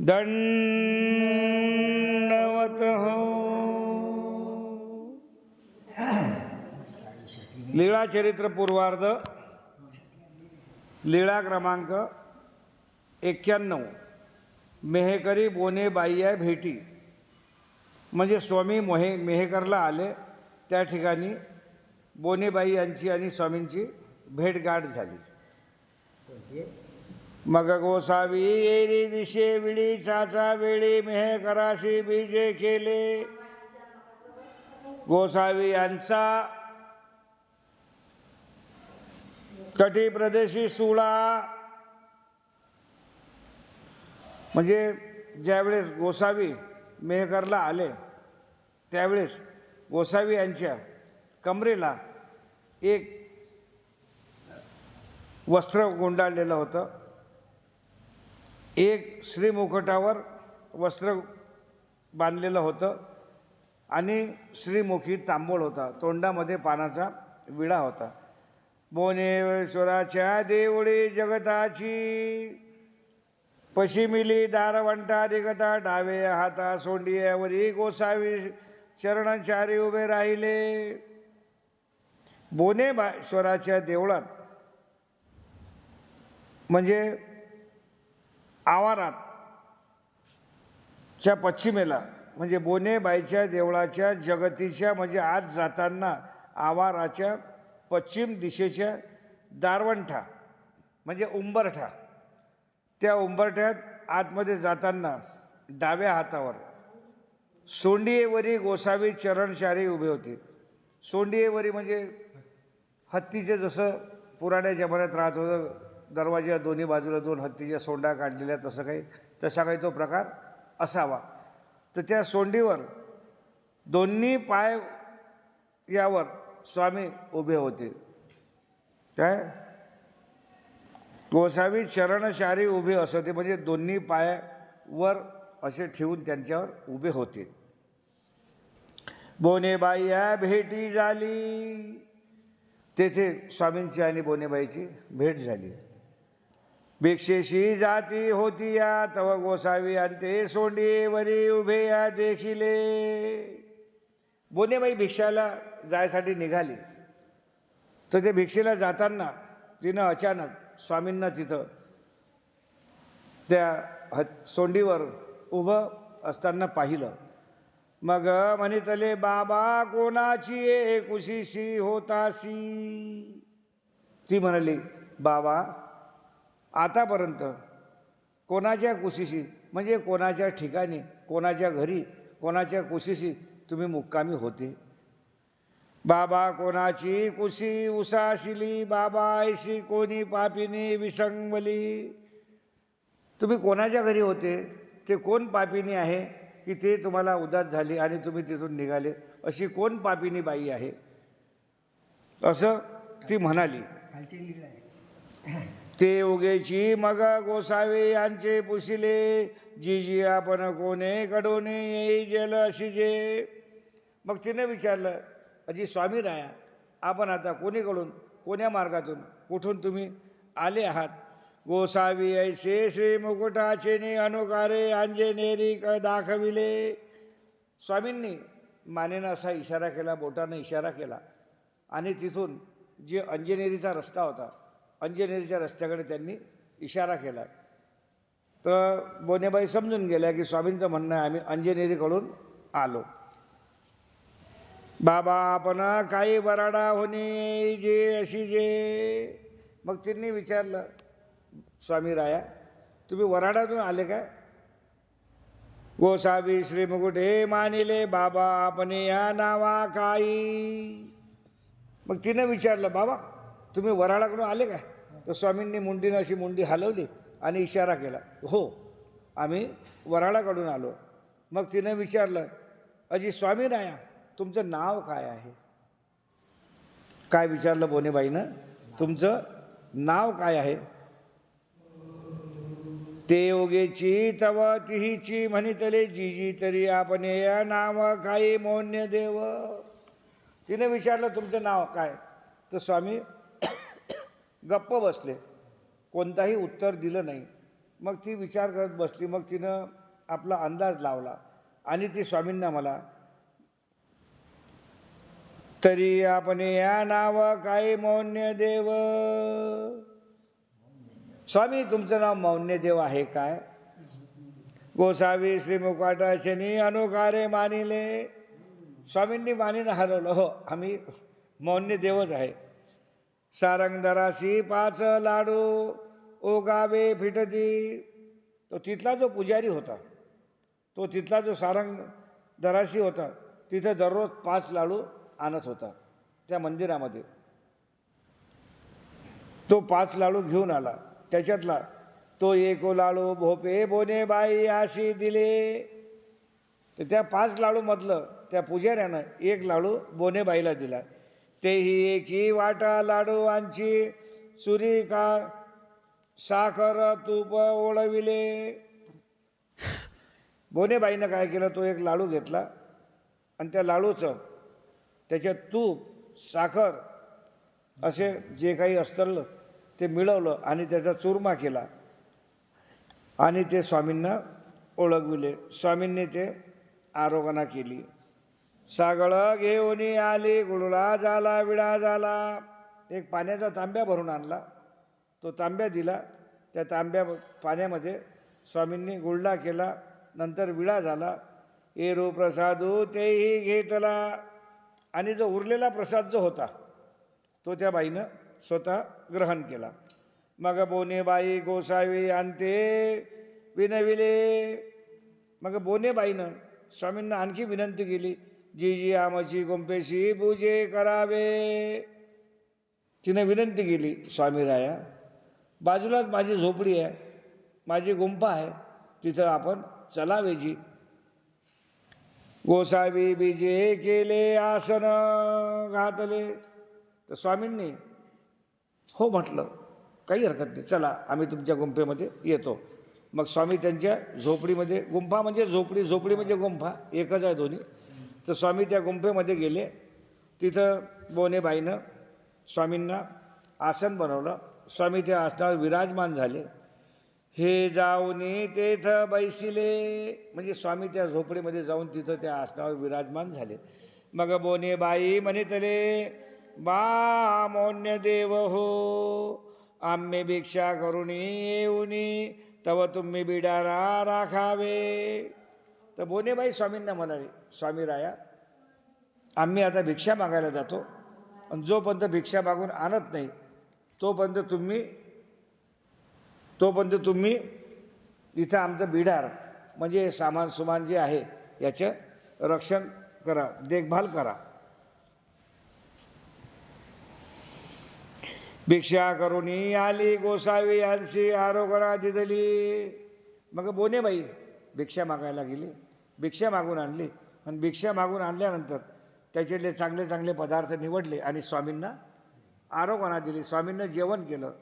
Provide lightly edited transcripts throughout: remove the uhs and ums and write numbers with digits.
दंडवत हो. लीळा चरित्र पूर्वार्ध, लीळा क्रमांक 91. मेहेकरी बोने बाई भेटी. म्हणजे स्वामी मेहेकरला आले, त्या ठिकाणी बोनेबाई यांची आणि स्वामींची भेटगाठ झाली. मग गोसावी येरी दिशे विडी चाचा वेळी मेहेकराशी बीजे केले. गोसावी यांचा तटी प्रदेशी सुळा. म्हणजे ज्यावेळेस गोसावी मेहकरला आले त्यावेळेस गोसावी यांच्या कमरेला एक वस्त्र गुंडाळलेलं होतं. एक श्रीमुखटावर वस्त्र बांधलेलं होतं आणि श्रीमुखी तांबोळ होता. तोंडामध्ये पानाचा विडा होता. बोनेश्वराच्या देवळी जगताची पश्चिमिली दारवंटा दिगता. डावे हाता सोंडियावरी गोसावी चरणचारी उभे राहिले. बोनेश्वराच्या देवळात म्हणजे आवारात च्या पश्चिमेला, म्हणजे बोनेबाईच्या देवळाच्या जगतीच्या म्हणजे आज जाताना आवाराच्या पश्चिम दिशेच्या दारवंठा म्हणजे उंबरठा, त्या उंबरठ्यात आतमध्ये जाताना डाव्या हातावर सोंडियेवरी गोसावी चरणचारी उभे होते. सोंडियेवरी म्हणजे हत्तीचे जसं पुराण्या जमान्यात राहत होतं, दरवाजा दोन्ही बाजूला दोन हत्तीच्या सोंडा काढलेल्या, तसा काही तो प्रकार असावा. तर त्या सोंडीवर दोन्ही पाय यावर स्वामी उभे होते. काय गोसावी चरणचारी उभे असते म्हणजे दोन्ही पायावर असे ठेवून त्यांच्यावर उभे होते. बोनेबाई या भेटी झाली. तेथे स्वामींची आणि बोनेबाईची भेट झाली. भिक्षेशी जाती होती या तव गोसावी अंते सोंडीवरी उभे या देखिले. बोनेबाई भिक्षाला जायसाठी निघाली. तर ते भिक्षेला जाताना तिनं अचानक स्वामींना तिथं त्या सोंडीवर उभं असताना पाहिलं. मग म्हणितले बाबा कोणाची कुशीशी होतासी. ती म्हणाली बाबा आतापर्यंत कोणाच्या कुशीशी म्हणजे कोणाच्या ठिकाणी, कोणाच्या घरी, कोणाच्या कुशीशी तुम्ही मुक्कामी होते. बाबा कोणाची कुशी उसाशिली. बाबा ऐशी कोणी पापिनी विसंगमली. तुम्ही कोणाच्या घरी होते, ते कोण पापिनी आहे की ते तुम्हाला उदास झाली आणि तुम्ही तिथून निघाले, अशी कोण पापिनी बाई आहे, असं ती म्हणाली. ते उगेची मग गोसावी यांचे पुशिले. जी जी आपण कोणे कडून येई जल अशिजे. मग तिने विचारलं अजी स्वामी राया, आपण आता कोणीकडून, कोण्या मार्गातून, कुठून तुम्ही आले आहात. गोसावी ऐसे श्री मुकुटाचे अनुकारे अंजनेरी दाखविले. स्वामींनी मानेनं असा इशारा केला, बोटानं इशारा केला आणि तिथून जे अंजनेरीचा रस्ता होता, अंजनेरीच्या रस्त्याकडे त्यांनी इशारा केला. तर बोनेबाई समजून गेल्या की स्वामींचं म्हणणं आहे आम्ही अंजनेरीकडून आलो. बाबा आपण काही वराडा होणे जे अशी जे. मग त्यांनी विचारलं स्वामी राया तुम्ही वराडातून आले काय. गोसावी श्री मुकुटे मानिले बाबा आपण या नावा काही. मग तिने विचारलं बाबा तुम्ही वराडाकडून आले काय. तर स्वामींनी मुंडीनं अशी मुंडी हलवली आणि इशारा केला हो आम्ही वराडाकडून आलो. मग तिने विचारलं अजी स्वामी राया तुमचं नाव काय आहे. काय विचारलं बोनेबाईनं, तुमचं नाव काय आहे. ते ओगेची तव तिहीची म्हणितले जी जी तरी आपण या नाव काही मौन्य देव. तिने विचारलं तुमचं नाव काय. तर स्वामी गप्प बसले, कोणताही उत्तर दिलं नाही. मग ती विचार करत बसली. मग तिनं आपला अंदाज लावला आणि ती स्वामींना मला, तरी आपण या नाव काय मौन्य देव. स्वामी तुमचं नाव मौन्य देव आहे काय? गोसावी श्री मुकाटाशनी अनुकारे मानिले. स्वामींनी मानिनं हरवलं, हो आम्ही मौन्य देवच आहे. सारंगधरासी 5 लाडू ओगावे फिटती. तो तिथला जो पुजारी होता, तो तिथला जो सारंगधरासी होता, तिथं दररोज 5 लाडू आणत होता त्या मंदिरामध्ये. तो 5 लाडू घेऊन आला. त्याच्यातला तो 1 लाडू भोपे बोनेबाई आशी दिले. तर त्या 5 लाडूमधलं त्या पुजाऱ्यानं 1 लाडू बोनेबाईला दिला. तेही एकी वाटा लाडू आंची सुरी का साखर तूप ओळविले. बोनेबाईनं काय केलं, तो 1 लाडू घेतला आणि त्या लाडूचं त्याच्यात तूप साखर असे जे काही असतं ते मिळवलं आणि त्याचा चुरमा केला आणि ते स्वामींना ओळखविले. स्वामींनी ते आरोगणा केली. सागळं घेऊन आली गुळला झाला विडा झाला. एक पाण्याचा तांब्या भरून आणला, तो तांब्या दिला. त्या पाण्यामध्ये स्वामींनी गुळडा केला, नंतर विडा झाला. एरू प्रसादू तेही घेतला आणि जो उरलेला प्रसाद जो होता तो त्या बाईनं स्वतः ग्रहण केला. मग बोनेबाई गोसावी आणते विनविले. मग बोनेबाईनं स्वामींना आणखी विनंती केली, जी जी आमची गुंपेशी पूजे करावे. तिनं विनंती केली, स्वामीराया बाजूलाच माझी झोपडी आहे, माझी गुंफा आहे, तिथं आपण चलावेजी. गोसावी बीजे केले आसन घातले. तर स्वामींनी हो म्हटलं, काही हरकत नाही, चला आम्ही तुमच्या गुंफेमध्ये येतो. मग स्वामी त्यांच्या झोपडीमध्ये, गुंफा म्हणजे झोपडी, झोपडी म्हणजे गुंफा, एकच आहे दोन्ही. तर स्वामी त्या गुंफेमध्ये गेले. तिथं बोनेबाईनं स्वामींना आसन बनवलं. स्वामी त्या आसनावर विराजमान झाले. हे जाऊन तेथ बैसिले, म्हणजे स्वामी त्या झोपडीमध्ये जाऊन तिथं त्या आसनावर विराजमान झाले. मग बोनेबाई म्हणितले, बा मौन्य देव हो, आम्ही भिक्षा करून येऊनी तव तुम्ही बिडारा राखावे. तर बोनेबाई स्वामींना म्हणाले, स्वामीराया आम्ही आता भिक्षा मागायला जातो आणि जोपर्यंत भिक्षा मागून आणत नाही तोपर्यंत तुम्ही इथं आमचं बिडार म्हणजे सामान सुमान जे आहे याचं रक्षण करा, देखभाल करा. भिक्षा करून आली गोसावी यांची आरोग्या दिदली. मग बोनेबाई भिक्षा मागायला गेली, भिक्षा मागून आणली आणि भिक्षा मागून आणल्यानंतर त्याच्यातले चांगले चांगले पदार्थ निवडले आणि स्वामींना आरोग्याला दिली. स्वामींना जेवण केलं.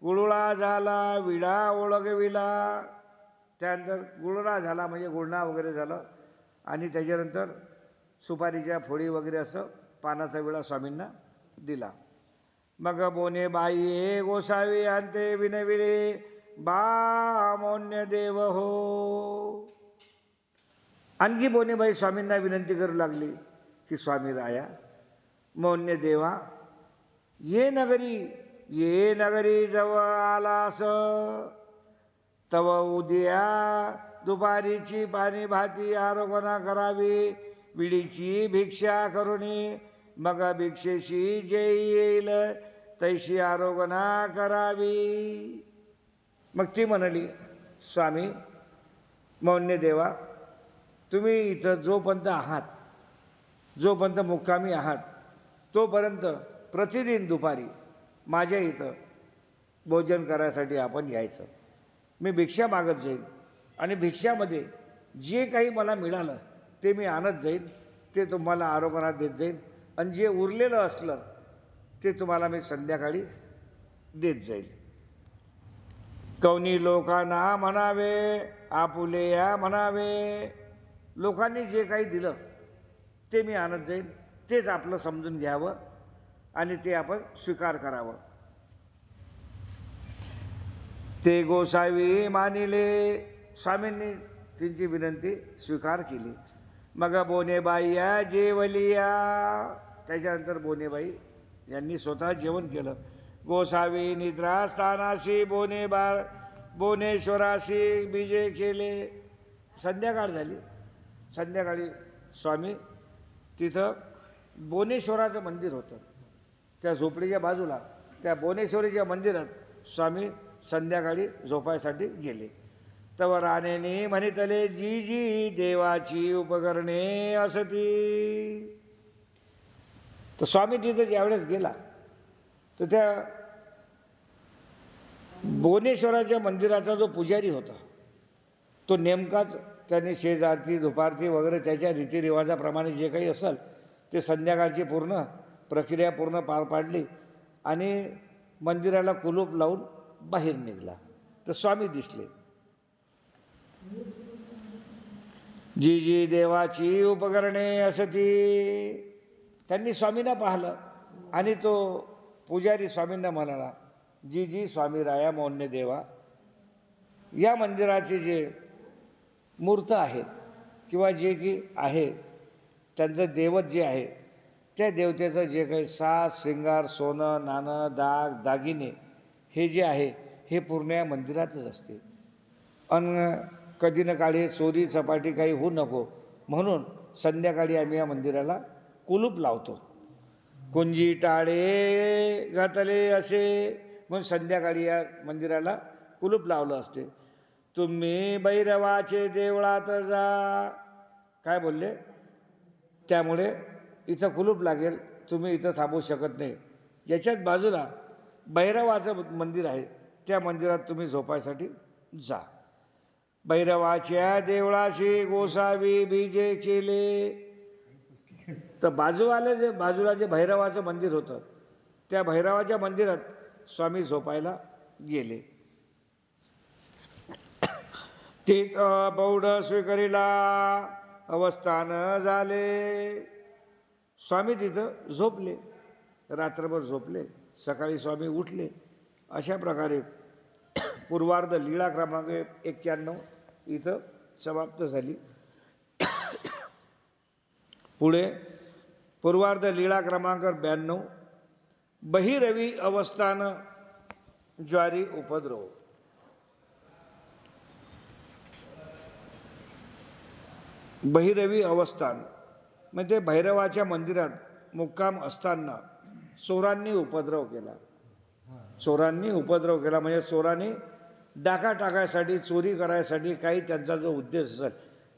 गुळुळा झाला विडा ओळखविला. त्यानंतर गुळुळा झाला म्हणजे गुळणा वगैरे झालं आणि त्याच्यानंतर सुपारीच्या फोडी वगैरे असं पानाचा विडा स्वामींना दिला. मग बोनेबाई गोसावी आणते विनविले, बा मौन्य देव हो. आणखी बोनेबाई स्वामींना विनंती करू लागली की स्वामीराया मौन्य देवा ये नगरी जवळ आलास तव उद्या दुपारीची पाणी भाती आरोगणा करावी. विडीची भिक्षा करुणी मग भिक्षेशी जे येईल तैशी आरोगणा करावी. मग ती म्हणाली, स्वामी मौन्य देवा तुम्ही इथं जोपर्यंत आहात, जोपर्यंत मुक्कामी आहात तोपर्यंत प्रतिदिन दुपारी माझ्या इथं भोजन करायसाठी आपण यायचं. मी भिक्षा मागत जाईन आणि भिक्षामध्ये जे काही मला मिळालं ते मी आणत जाईन, ते तुम्हाला आरोग्यात देत जाईन आणि जे उरलेलं असलं ते तुम्हाला मी संध्याकाळी देत जाईल. कौनी लोकांना म्हणावे आपुले या म्हणावे. लोकांनी जे काही दिलं ते मी आणत जाईन, तेच आपलं समजून घ्यावं आणि ते आपण स्वीकार करावं. ते गोसावी मानिले. स्वामींनी त्यांची विनंती स्वीकार केली. मग बोनेबाई या जेवलिया. त्याच्यानंतर बोनेबाई यांनी स्वतः जेवण केलं. गोसावी निद्रास्थानाशी बोनेश्वराशी बीजे केले. संध्याकाळ झाली. संध्याकाळी स्वामी तिथं बोनेश्वराचं मंदिर होतं. त्या झोपडीच्या बाजूला त्या बोनेश्वरीच्या मंदिरात स्वामी संध्याकाळी झोपायसाठी गेले. तव राणेने म्हणितले जी जी देवाची उपकरणे असती. तर स्वामी तिथं ज्यावेळेस गेला तर त्या बोनेश्वराच्या मंदिराचा जो पुजारी होता तो नेमकाच त्याने शेजारती धुपारती वगैरे त्याच्या रीतिरिवाजाप्रमाणे जे काही असेल ते संध्याकाळची पूर्ण प्रक्रिया पूर्ण पार पाडली आणि मंदिराला कुलूप लावून बाहेर निघाला. तर स्वामी दिसले. जी जी देवाची उपकरणे असती. त्यांनी स्वामींना पाहिलं आणि तो पुजारी स्वामींना म्हणाला, जी जी स्वामी राया मौन्य देवा, या मंदिराचे जे मूर्त आहेत किंवा जे की आहे त्यांचं दैवत जे आहे त्या देवतेचं जे काही साज श्रृंगार सोनं नाणं दाग दागिने हे जे आहे हे पूर्ण या मंदिरातच असते. अन कधी ना काळी चोरी चपाटी काही होऊ नको म्हणून संध्याकाळी आम्ही या मंदिराला कुलूप लावतो. कुंजी टाळे घातले असे म्हणून संध्याकाळी या मंदिराला कुलूप लावलं असते. तुम्ही भैरवाचे देवळात जा. काय बोलले? त्यामुळे इथं कुलूप लागेल, तुम्ही इथं थांबू शकत नाही. याच्याच बाजूला भैरवाचं मंदिर आहे, त्या मंदिरात तुम्ही झोपायसाठी जा. भैरवाच्या देवळाशी गोसावी बीजे केले. तर बाजूला जे भैरवाचं मंदिर होतं त्या भैरवाच्या मंदिरात स्वामी झोपायला गेले. तीत पौढ स्वीकारिला अवस्थान झाले. स्वामी तिथं झोपले, रात्रभर झोपले. सकाळी स्वामी उठले. अशा प्रकारे पूर्वार्ध लीळा क्रमांक 91 इथं समाप्त झाली. पुढे पूर्वार्ध लीळा क्रमांक 92 बहिरवी अवस्थान ज्वारी उपद्रव. बहिरवी अवस्थान म्हणजे भैरवाच्या मंदिरात मुक्काम असताना चोरांनी उपद्रव केला. चोरांनी उपद्रव केला म्हणजे चोरांनी डाका टाकायसाठी चोरी करायसाठी काही त्यांचा जो उद्देश असेल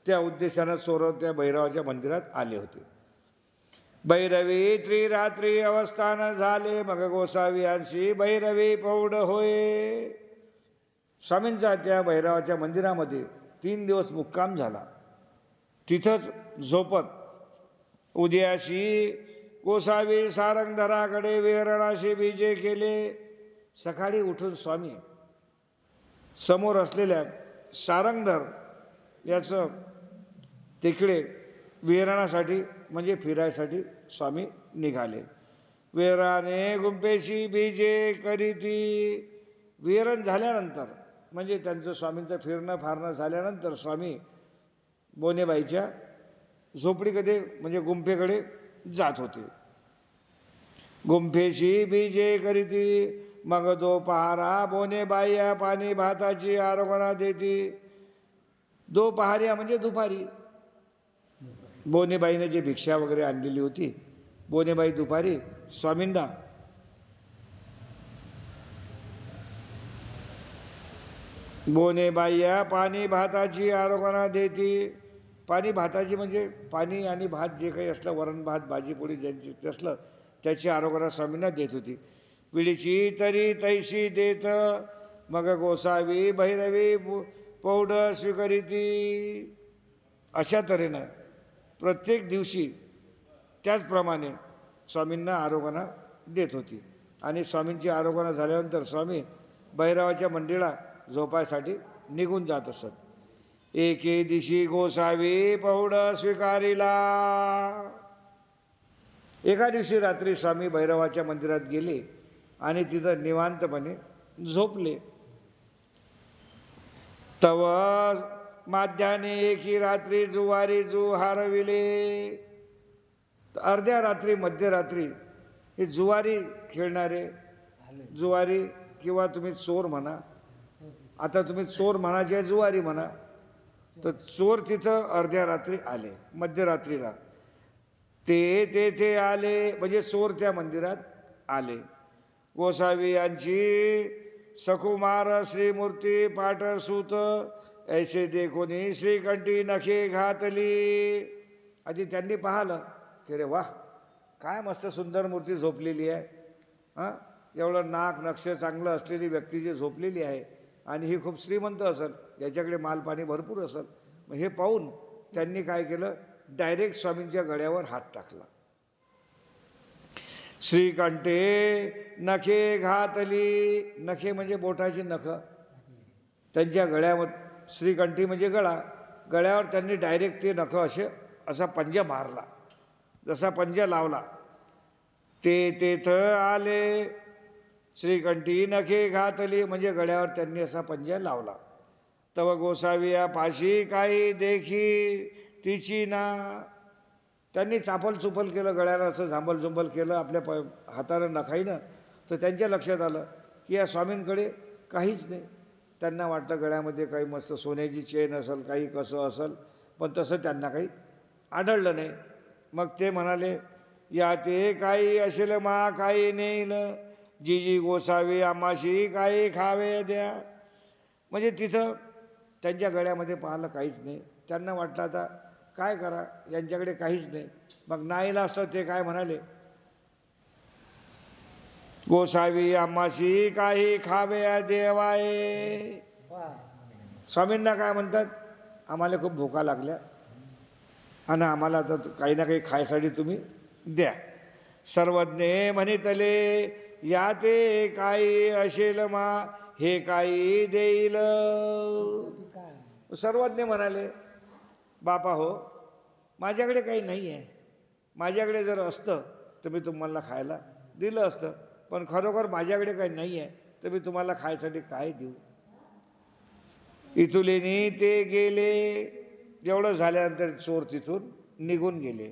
त्या उद्देशानं चोर त्या भैरवाच्या मंदिरात आले होते. भैरवी त्रिरात्री अवस्थान झाले. मग गोसावी यांशी भैरवी पौढ होय. स्वामींचा त्या भैरवाच्या मंदिरामध्ये 3 दिवस मुक्काम झाला. तिथंच झोपत उद्याशी गोसावी सारंगधराकडे विहरणाशी बीजे केले. सकाळी उठून स्वामी समोर असलेल्या सारंगधर याचं तिकडे विहरणासाठी म्हणजे फिरायसाठी स्वामी निघाले. विहराने गुंपेशी बीजे करीती. विहरण झाल्यानंतर म्हणजे त्यांचं स्वामींचं फिरणं फारणं झाल्यानंतर स्वामी बोनेबाईच्या झोपडीकडे म्हणजे गुंफेकडे जात होते. गुंफेशी बीजे करीती. मग दो पहारा बोनेबाई या पाणी भाताची आरोग्याला देती. दो पहाऱ्या म्हणजे दुपारी. बोनेबाईने जी भिक्षा वगैरे आणलेली होती बोनेबाई दुपारी स्वामींना बोनेबाई या पाणी भाताची आरोग्याला देती. पाणी भाताची म्हणजे पाणी आणि भात जे काही असलं वरण भात भाजी पोळी ज्यांची असलं त्याची आरोग्याला स्वामींना देत होती. पिढीची तरी तैशी देत. मग गोसावी भैरवी पौढ स्वीकारिती. अशा तऱ्हेनं प्रत्येक दिवशी त्याचप्रमाणे स्वामींना आरोग्याला देत होती. आणि स्वामींची आरोग्याला झाल्यानंतर स्वामी भैरवाच्या मंदिराला झोपायसाठी निघून जात असत. एके दिवशी गोसावी पौढ स्वीकारिला. एका दिवशी रात्री स्वामी भैरवाच्या मंदिरात गेले आणि तिथं निवांतपणे झोपले. तव माध्याने एकी रात्री जुवारी जू हारविले. अर्ध्या रात्री मध्यरात्री हे जुवारी खेळणारे, जुवारी किंवा तुम्ही चोर म्हणा, आता तुम्ही चोर म्हणाचे जुवारी म्हणा, तर चोर तिथं अर्ध्या रात्री आले, मध्यरात्रीला ते तेथे आले, म्हणजे चोर त्या मंदिरात आले. गोसावी यांची सकुमार श्रीमूर्ती पाठसूत ऐसे देखोनी श्रीकंठी नखे घातली. आधी त्यांनी पाहिलं की रे वाह, काय मस्त सुंदर मूर्ती झोपलेली आहे. हां, एवढं नाक नक्ष चांगलं असलेली व्यक्ती जी झोपलेली आहे आणि ही खूप श्रीमंत असेल, याच्याकडे मालपाणी भरपूर असेल. मग हे पाहून त्यांनी काय केलं, डायरेक्ट स्वामींच्या गळ्यावर हात टाकला. श्रीकंठे नखे घातली. नखे म्हणजे बोटाची नख, त्यांच्या गळ्यावर, श्रीकंठी म्हणजे गळा, गळ्यावर त्यांनी डायरेक्ट ते नख असा पंजा मारला, जसा पंजा लावला. ते तेथं आले, श्रीकंठी नखे घातली म्हणजे गळ्यावर त्यांनी असा पंजा लावला. तव गोसाविया पाशी काही देखी तिची ना. त्यांनी चापल चुपल केलं, गळ्याला असं झांबल झुंबल केलं आपल्या हाताला नखाईनं. तर त्यांच्या लक्षात आलं की या स्वामींकडे काहीच नाही. त्यांना वाटलं गळ्यामध्ये काही मस्त सोन्याची चेन असेल, काही कसं असेल, पण तसं त्यांना काही आढळलं नाही. मग ते म्हणाले, या ते काही असेल मा काही नेईल, जी गोसावी आम्हाशी काही खावे द्या. म्हणजे तिथं त्यांच्या गळ्यामध्ये पाहिलं काहीच नाही. त्यांना वाटलं आता काय करा, यांच्याकडे काहीच नाही. मग नाईला असतं ते काय म्हणाले, गोसावी आम्हाशी काही खावे देवाये. स्वामींना काय म्हणतात, आम्हाला खूप भुका लागल्या आणि आम्हाला आता काही ना काही खायसाठी तुम्ही द्या. सर्वज्ञ म्हणितले, या ते काही असेल मा हे काही देईल. सर्वज्ञ म्हणाले, बापा हो, माझ्याकडे काही नाही आहे. माझ्याकडे जर असतं तर मी तुम्हाला खायला दिलं असतं, पण खरोखर माझ्याकडे काही नाही आहे, तर मी तुम्हाला खायसाठी काय देऊ. इथुलेनी ते गेले. एवढं झाल्यानंतर चोर तिथून निघून गेले.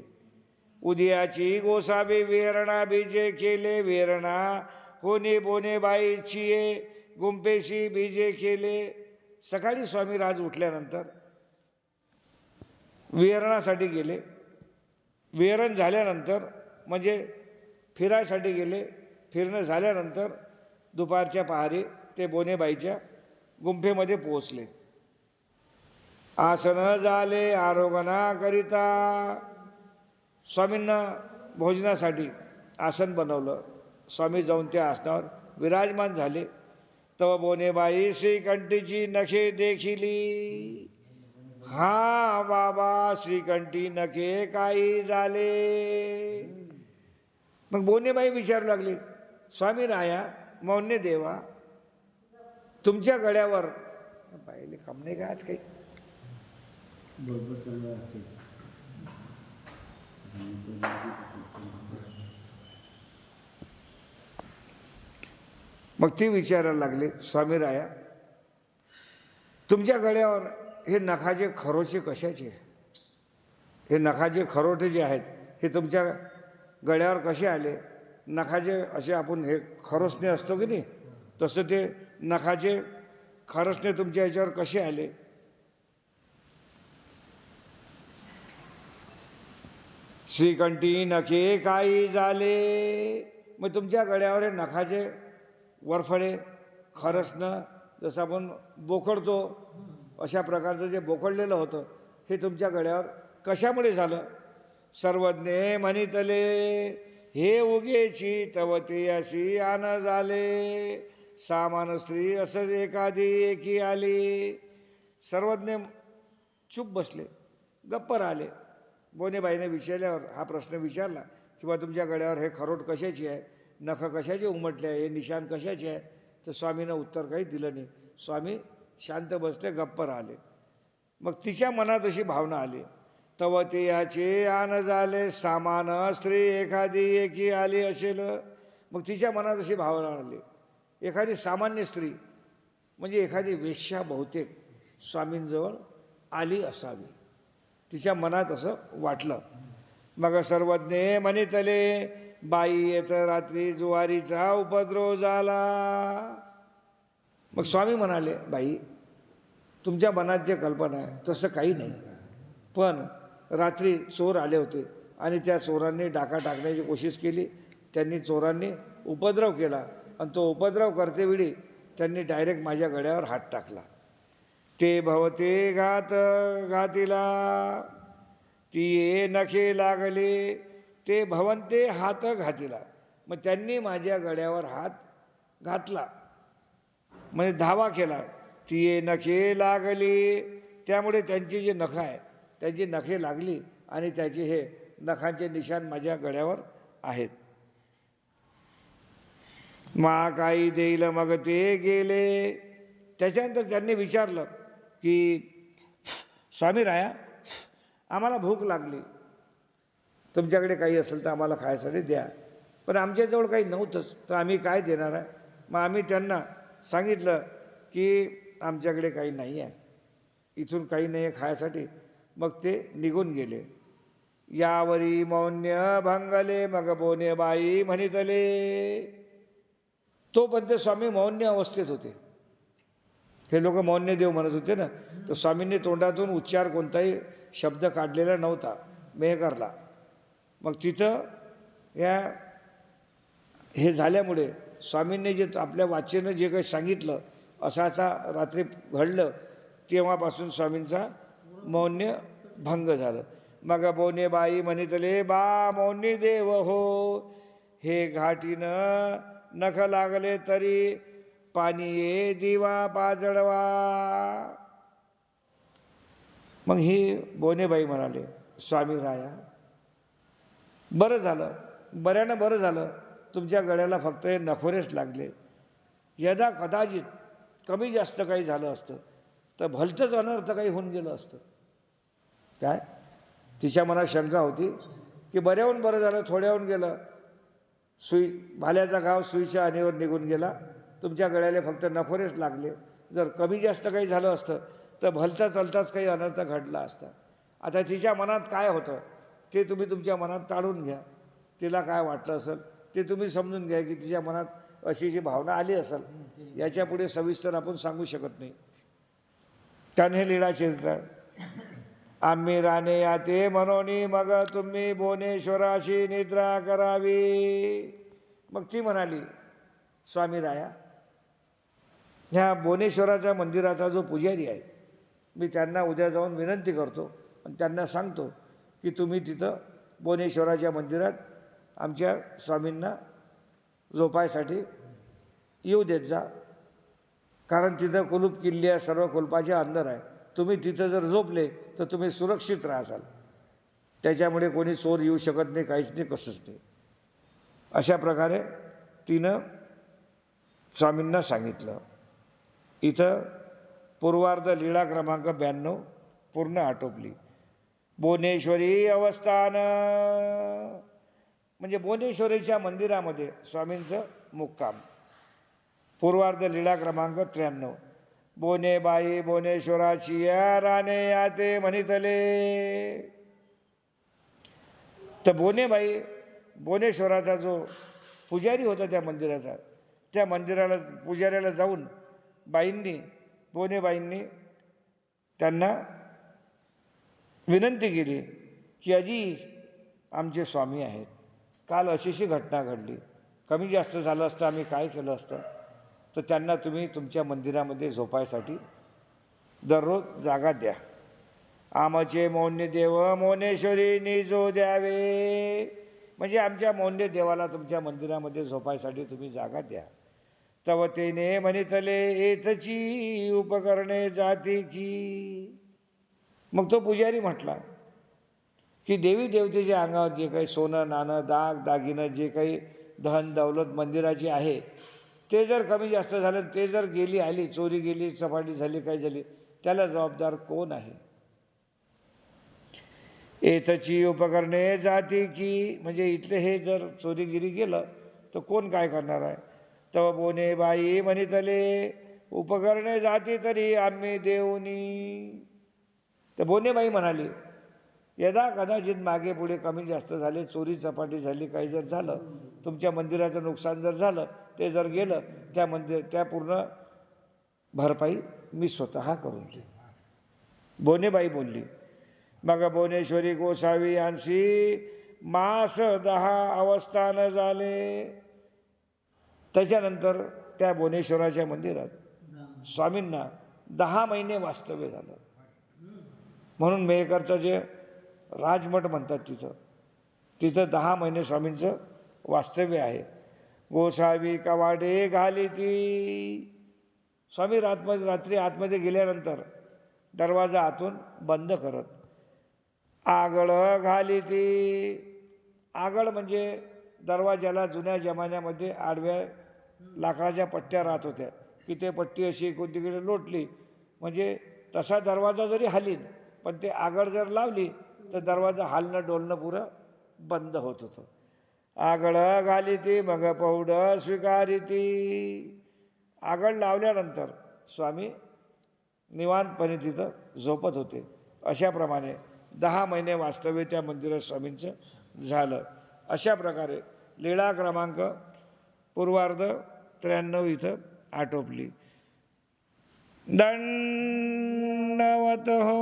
उदयाची गोसावी वेरणा बीजे केले, वेरणा होणे बोने बाईची गुंपेशी बीजे केले. सकाळी स्वामी राज उठल्यानंतर वेरणासाठी गेले. वेरण झाल्यानंतर म्हणजे फिरायसाठी गेले. फिरणं झाल्यानंतर दुपारच्या पहारी ते बोनेबाईच्या गुंफेमध्ये पोहोचले. आसन झाले आरोगणा करिता. स्वामींना भोजनासाठी आसन बनवलं. स्वामी जाऊन त्या आसनावर विराजमान झाले. तव बोनेबाई श्रीकंठीची नखे देखिली. हा बाबा, श्रीकंठी नखे काही झाले. मग बोनेबाई विचारू लागली, स्वामी राया मौन्य देवा, तुमच्या गळ्यावर पाहिले काम नाही का आज काही. मग ती विचारायला लागली, स्वामी राया तुमच्या गळ्यावर हे नखाचे खरोचे कशाचे, हे नखाचे खरोटे जे आहेत हे तुमच्या गळ्यावर कसे आले. नखाचे असे आपण हे खरोसणे असतो की नाही, तसं ते नखाचे खरसणे तुमच्या ह्याच्यावर कसे आले. श्रीकंठी नखे काही झाले. मग तुमच्या गळ्यावर हे नखाचे वरफळे खरसणं, जसं आपण बोखडतो अशा प्रकारचं जे बोखडलेलं होतं हे तुमच्या गळ्यावर कशामुळे झालं. सर्वज्ञ म्हणितले, हे उगेची तव ते अशी आन झाले. सामान स्त्री असं एखादी एकी आली. सर्वज्ञ चूप बसले, गप्प राहिले. बोनेबाईने विचारल्यावर हा प्रश्न विचारला किंवा तुमच्या गळ्यावर हे खरोट कशाची आहे, नख कशाचे उमटले आहे, हे निशाण कशाचे आहे. तर स्वामीनं उत्तर काही दिलं नाही. स्वामी शांत बसले, गप्प राहिले. मग तिच्या मनात अशी भावना आली, तव ते याचे आन झाले. सामान स्त्री एखादी एकी आली असेल. मग तिच्या मनात अशी भावना आली, एखादी सामान्य स्त्री म्हणजे एखादी वेश्या बहुतेक स्वामींजवळ आली असावी. तिच्या मनात असं वाटलं. मग सर्वज्ञ म्हणितले बाई येत रात्री जुवारीचा उपद्रव झाला. मग स्वामी म्हणाले, बाई तुमच्या मनात जे कल्पना आहे तसं काही नाही, पण रात्री चोर आले होते आणि त्या चोरांनी डाका टाकण्याची कोशिश केली. त्यांनी चोरांनी उपद्रव केला आणि तो उपद्रव करतेवेळी त्यांनी डायरेक्ट माझ्या गळ्यावर हात टाकला. ते भवते घात घातीला ती नखे लागले. ते भवंते हात घातीला, मग त्यांनी माझ्या गळ्यावर हात घातला म्हणजे धावा केला. ती नखे लागली, त्यामुळे त्यांची जी नखं आहे त्यांची नखे लागली आणि त्याचे हे नखांचे निशाण माझ्या गळ्यावर आहेत. मा काही देईल मग ते गेले. त्याच्यानंतर त्यांनी विचारलं की स्वामी राया आम्हाला भूक लागली, तुमच्याकडे काही असेल तर आम्हाला खायसाठी द्या. पण आमच्याजवळ काही नव्हतंच तर आम्ही काय देणार आहे. मग आम्ही त्यांना सांगितलं की आमच्याकडे काही नाही आहे, इथून काही नाही आहे खायसाठी. मग ते निघून गेले. यावरी मौन्य भंगले मग बोने बाई म्हणितले. तोपर्यंत स्वामी मौन्य अवस्थेत होते. हे लोक मौन्य देव म्हणत होते ना, तर स्वामींनी तोंडातून उच्चार कोणताही शब्द काढलेला नव्हता मेहकरला. मग तिथं हे झाल्यामुळे स्वामींनी जे आपल्या वाचेनं जे काही सांगितलं असा रात्री घडलं, तेव्हापासून स्वामींचा मौन्य भंग झालं. मग बोने बाई म्हणितले बा मौनी देव हो, हे घाटीनं नख लागले तरी पाणी ये दिवा पाजळवा. मग ही बोनेबाई म्हणाले, स्वामी राया बरं झालं, बऱ्यानं बरं झालं, तुमच्या गळ्याला फक्त हे नखोरेच लागले. यदा कदाचित कमी जास्त काही झालं असतं तर भलतंच अनर्थ काही होऊन गेलं असतं. काय तिच्या मनात शंका होती की बऱ्याहून बरं झालं, थोड्याहून गेलं. सुई भाल्याचा घाव सुईच्या आणीवर निघून गेला, तुमच्या गळ्याला फक्त नखोरेच लागले. जर कमी जास्त काही झालं असतं तर भलता चलताच काही अनर्थ घडला असता. आता तिच्या मनात काय होतं ते तुम्ही तुमच्या मनात ताळून घ्या. तिला काय वाटलं असेल ते तुम्ही समजून घ्या की तिच्या मनात अशी जी भावना आली असेल. याच्यापुढे सविस्तर आपण सांगू शकत नाही. त्याने हे लीळा चरित्र. आम्ही राणे याते मनोनी मग तुम्ही भुवनेश्वराशी निद्रा करावी. मग ती म्हणाली, स्वामी राया ह्या भुवनेश्वराच्या मंदिराचा जो पुजारी आहे मी त्यांना उद्या जाऊन विनंती करतो आणि त्यांना सांगतो की तुम्ही तिथं भुवनेश्वराच्या मंदिरात आमच्या स्वामींना झोपायसाठी येऊ देत जा. कारण तिथं कुलूप किल्ली आहे, सर्व कुलपाच्या अंदर आहे. तुम्ही तिथं जर झोपले तर तुम्ही सुरक्षित राहाल, त्याच्यामुळे कोणी चोर येऊ शकत नाही, काहीच नाही, कसंच नाही. अशा प्रकारे तिनं स्वामींना सांगितलं. इथं पूर्वार्ध लीळा क्रमांक 92 पूर्ण आटोपली. भुवनेश्वरी अवस्थान म्हणजे भुवनेश्वरीच्या मंदिरामध्ये स्वामींचं मुक्काम. पूर्वार्ध लीळा क्रमांक 93. बोनेबाई भुवनेश्वराची या राणे याते म्हणितले. तर बोनेबाई भुवनेश्वराचा जो पुजारी होता त्या मंदिराचा, त्या मंदिराला पुजाऱ्याला जाऊन बोनेबाईंनी त्यांना विनंती केली की अजी आमचे स्वामी आहेत, काल अशीशी घटना घडली, कमी जास्त झालं असतं आम्ही काय केलं असतं, तर त्यांना तुम्ही तुमच्या मंदिरामध्ये झोपायसाठी दररोज जागा द्या. आमचे मौन्य देव मौनेश्वरी निजो द्यावे. म्हणजे आमच्या मौन्य देवाला तुमच्या मंदिरामध्ये झोपायसाठी तुम्ही जागा द्या. तव तेने म्हणितले येतची उपकरणे जाती की. मग तो पुजारी म्हटला की देवी देवतेच्या अंगावर जे काही सोनं नाणं दाग दागिनं जे काही धन दौलत मंदिराची आहे ते जर कमी जास्त झालं, ते जर गेली आली, चोरी गेली, चपाटी झाली, काही झाली, त्याला जबाबदार कोण आहे. येतची उपकरणे जाती की म्हणजे इथले हे जर चोरीगिरी गेलं तर कोण काय करणार आहे. तव बोनेबाई म्हणितले उपकरणे जाती तरी आम्ही देऊनी. तर बोनेबाई म्हणाली, यदा कदाचित मागे पुढे कमी जास्त झाले, चोरी चपाटी झाली, काही जर झालं, तुमच्या मंदिराचं नुकसान जर झालं, ते जर गेलं, त्या पूर्ण भरपाई मी स्वतः करून देईन. बोनेबाई बोलली. मग बोनेश्वरी गोसावी यांशी मास 10 अवस्थान झाले. त्याच्यानंतर त्या बोनेश्वराच्या मंदिरात स्वामींना 10 महिने वास्तव्य झालं. म्हणून मेहकरचं जे राजमठ म्हणतात तिथं 10 महिने स्वामींचं वास्तव्य आहे. गोसावी कवाडे घाली ती. स्वामी रात्री आतमध्ये गेल्यानंतर दरवाजा आतून बंद करत. आगळ घाली ती. आगळ म्हणजे दरवाजाला जुन्या जमान्यामध्ये आडव्या लाकडाच्या पट्ट्या राहत होत्या, की ते पट्टी अशी कोणतीकडे लोटली म्हणजे तसा दरवाजा जरी हलीन, पण ते आगळ जर लावली तर दरवाजा हलणं डोलणं पुरं बंद होत होतं. आगळ घाली ती मग पौड स्वीकारी ती. आगळ लावल्यानंतर स्वामी निवांतपणे तिथं झोपत होते. अशाप्रमाणे 10 महिने वास्तव्य त्या मंदिरात स्वामींचं झालं. अशा प्रकारे लीळा क्रमांक पूर्वार्ध 93 इथं आटोपली. दंडवत हो.